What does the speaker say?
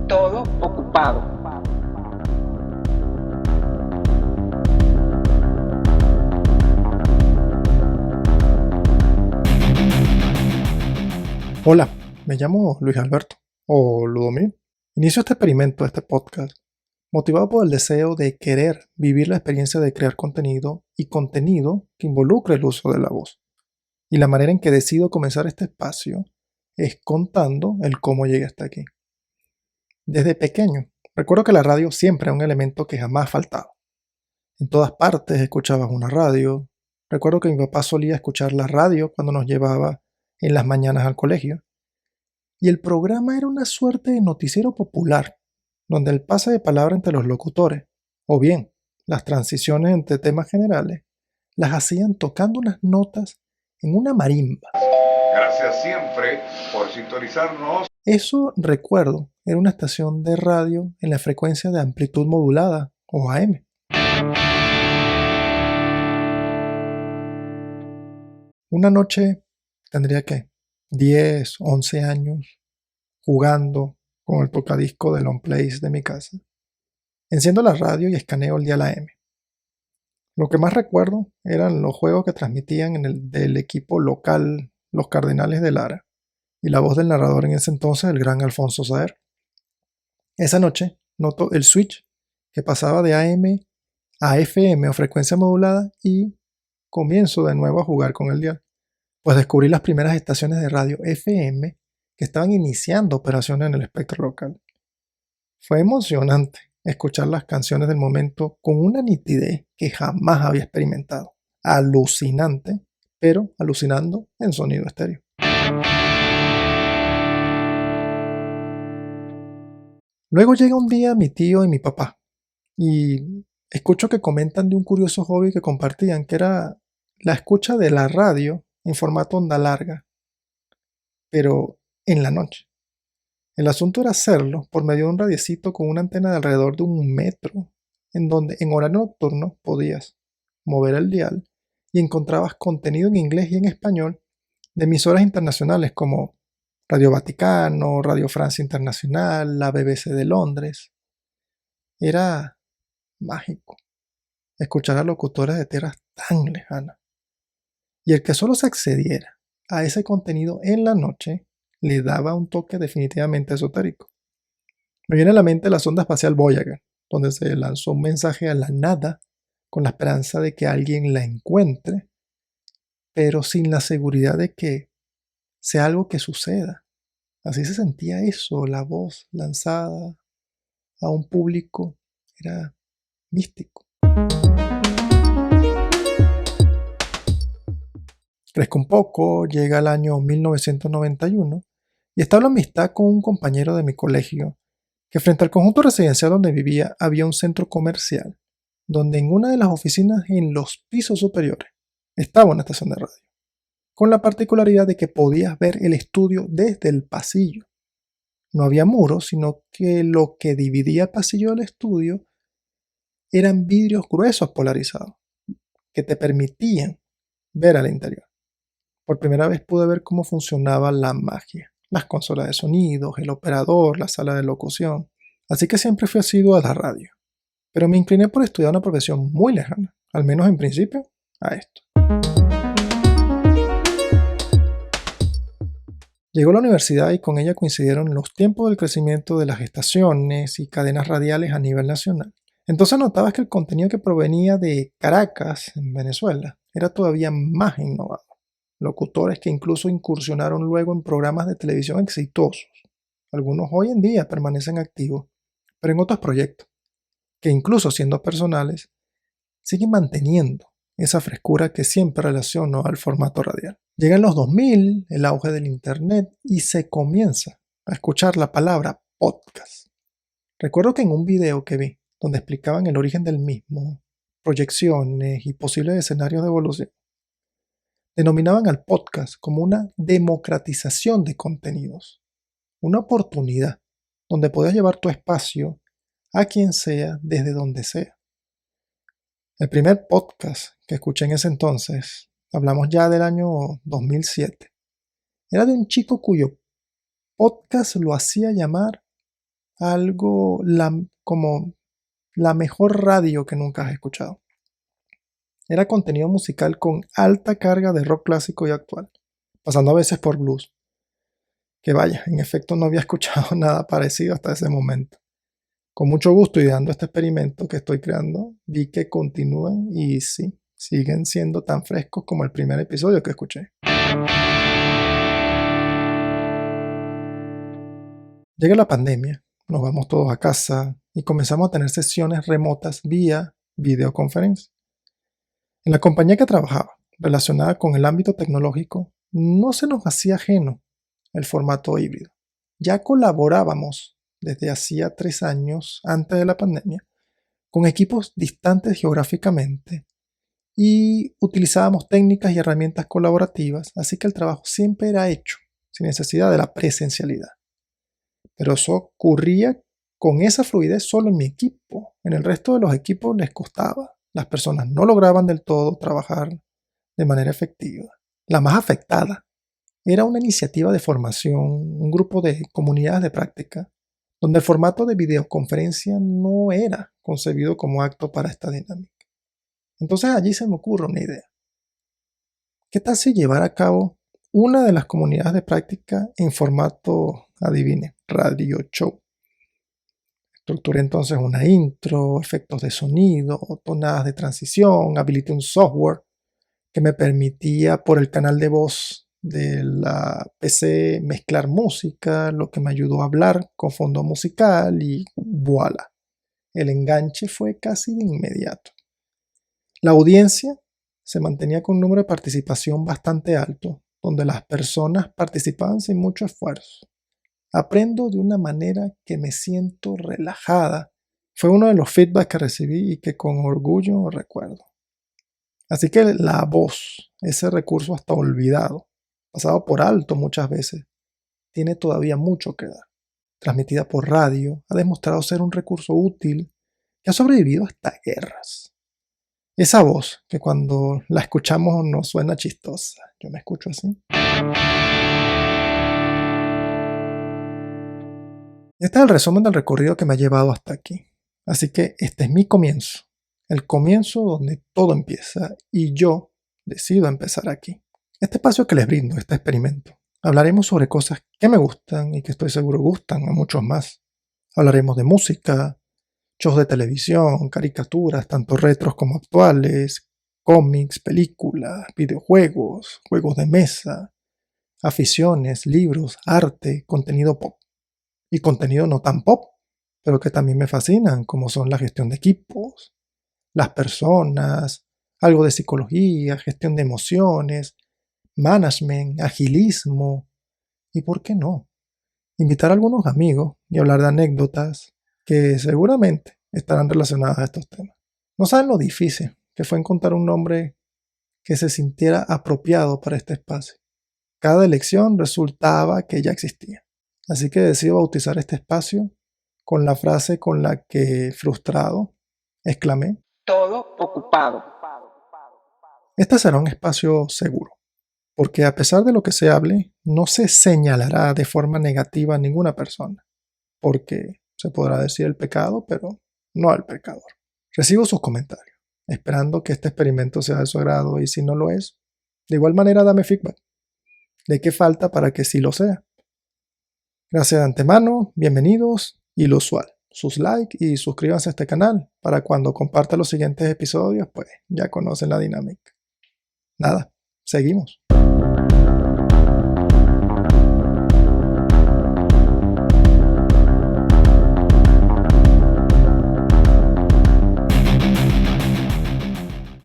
todo ocupado. Hola, me llamo Luis Alberto, o Ludomir. Inicio este experimento, este podcast, motivado por el deseo de querer vivir la experiencia de crear contenido y contenido que involucre el uso de la voz. Y la manera en que decido comenzar este espacio es contando el cómo llegué hasta aquí. Desde pequeño, recuerdo que la radio siempre era un elemento que jamás faltaba. En todas partes escuchabas una radio. Recuerdo que mi papá solía escuchar la radio cuando nos llevaba en las mañanas al colegio. Y el programa era una suerte de noticiero popular, donde el pase de palabra entre los locutores, o bien las transiciones entre temas generales, las hacían tocando unas notas en una marimba. Gracias siempre por sintonizarnos. Eso, recuerdo, era una estación de radio en la frecuencia de amplitud modulada, o AM. Una noche tendría que 10, 11 años, jugando con el tocadisco del on place de mi casa. Enciendo la radio y escaneo el dial AM. Lo que más recuerdo eran los juegos que transmitían del equipo local, los Cardenales de Lara, y la voz del narrador en ese entonces, el gran Alfonso Saer. Esa noche noto el switch que pasaba de AM a FM o frecuencia modulada y comienzo de nuevo a jugar con el dial, pues descubrí las primeras estaciones de radio FM que estaban iniciando operaciones en el espectro local. Fue emocionante escuchar las canciones del momento con una nitidez que jamás había experimentado. Alucinante, pero alucinando en sonido estéreo. Luego llega un día mi tío y mi papá y escucho que comentan de un curioso hobby que compartían, que era la escucha de la radio en formato onda larga, pero en la noche. El asunto era hacerlo por medio de un radiecito con una antena de alrededor de 1 metro, en donde en horario nocturno podías mover el dial y encontrabas contenido en inglés y en español de emisoras internacionales como Radio Vaticano, Radio Francia Internacional, la BBC de Londres. Era mágico escuchar a locutores de tierras tan lejanas. Y el que solo se accediera a ese contenido en la noche le daba un toque definitivamente esotérico. Me viene a la mente la sonda espacial Voyager, donde se lanzó un mensaje a la nada con la esperanza de que alguien la encuentre, pero sin la seguridad de que sea algo que suceda. Así se sentía eso, la voz lanzada a un público era místico. Crezco un poco, llega el año 1991 y establo amistad con un compañero de mi colegio que frente al conjunto residencial donde vivía había un centro comercial donde en una de las oficinas en los pisos superiores estaba una estación de radio, con la particularidad de que podías ver el estudio desde el pasillo. No había muros, sino que lo que dividía el pasillo del estudio eran vidrios gruesos polarizados que te permitían ver al interior. Por primera vez pude ver cómo funcionaba la magia, las consolas de sonidos, el operador, la sala de locución. Así que siempre fui asiduo a la radio. Pero me incliné por estudiar una profesión muy lejana, al menos en principio, a esto. Llegó a la universidad y con ella coincidieron los tiempos del crecimiento de las estaciones y cadenas radiales a nivel nacional. Entonces notabas que el contenido que provenía de Caracas, en Venezuela, era todavía más innovador. Locutores que incluso incursionaron luego en programas de televisión exitosos. Algunos hoy en día permanecen activos, pero en otros proyectos, que incluso siendo personales, siguen manteniendo esa frescura que siempre relaciono al formato radial. Llegan los 2000, el auge del internet, y se comienza a escuchar la palabra podcast. Recuerdo que en un video que vi, donde explicaban el origen del mismo, proyecciones y posibles escenarios de evolución, denominaban al podcast como una democratización de contenidos, una oportunidad donde podías llevar tu espacio a quien sea desde donde sea. El primer podcast que escuché en ese entonces, hablamos ya del año 2007, era de un chico cuyo podcast lo hacía llamar algo como la mejor radio que nunca has escuchado. Era contenido musical con alta carga de rock clásico y actual, pasando a veces por blues. Que vaya, en efecto no había escuchado nada parecido hasta ese momento. Con mucho gusto ideando este experimento que estoy creando, vi que continúan y sí, siguen siendo tan frescos como el primer episodio que escuché. Llega la pandemia, nos vamos todos a casa y comenzamos a tener sesiones remotas vía videoconferencia. En la compañía que trabajaba, relacionada con el ámbito tecnológico, no se nos hacía ajeno el formato híbrido. Ya colaborábamos desde hacía 3 años antes de la pandemia con equipos distantes geográficamente y utilizábamos técnicas y herramientas colaborativas, así que el trabajo siempre era hecho sin necesidad de la presencialidad. Pero eso ocurría con esa fluidez solo en mi equipo. En el resto de los equipos les costaba. Las personas no lograban del todo trabajar de manera efectiva. La más afectada era una iniciativa de formación, un grupo de comunidades de práctica, donde el formato de videoconferencia no era concebido como acto para esta dinámica. Entonces allí se me ocurre una idea. ¿Qué tal si llevar a cabo una de las comunidades de práctica en formato, adivine, radio show? Estructuré entonces una intro, efectos de sonido, tonadas de transición, habilité un software que me permitía por el canal de voz de la PC mezclar música, lo que me ayudó a hablar con fondo musical y voilà. El enganche fue casi de inmediato. La audiencia se mantenía con un número de participación bastante alto, donde las personas participaban sin mucho esfuerzo. Aprendo de una manera que me siento relajada. Fue uno de los feedbacks que recibí y que con orgullo recuerdo. Así que la voz, ese recurso hasta olvidado, pasado por alto muchas veces, tiene todavía mucho que dar. Transmitida por radio, ha demostrado ser un recurso útil que ha sobrevivido hasta guerras. Esa voz que cuando la escuchamos nos suena chistosa. Yo me escucho así. Este es el resumen del recorrido que me ha llevado hasta aquí. Así que este es mi comienzo. El comienzo donde todo empieza y yo decido empezar aquí. Este espacio que les brindo, este experimento, hablaremos sobre cosas que me gustan y que estoy seguro gustan a muchos más. Hablaremos de música, shows de televisión, caricaturas, tanto retros como actuales, cómics, películas, videojuegos, juegos de mesa, aficiones, libros, arte, contenido pop. Y contenido no tan pop, pero que también me fascinan, como son la gestión de equipos, las personas, algo de psicología, gestión de emociones, management, agilismo y, ¿por qué no?, invitar a algunos amigos y hablar de anécdotas que seguramente estarán relacionadas a estos temas. No saben lo difícil que fue encontrar un nombre que se sintiera apropiado para este espacio. Cada elección resultaba que ya existía. Así que decido bautizar este espacio con la frase con la que, frustrado, exclamé: todo ocupado. este será un espacio seguro, porque a pesar de lo que se hable, no se señalará de forma negativa a ninguna persona, porque se podrá decir el pecado, pero no al pecador. Recibo sus comentarios, esperando que este experimento sea de su agrado, y si no lo es, de igual manera dame feedback de qué falta para que sí lo sea. Gracias de antemano, bienvenidos y lo usual, sus likes y suscríbanse a este canal para cuando comparta los siguientes episodios, pues ya conocen la dinámica. Nada, seguimos.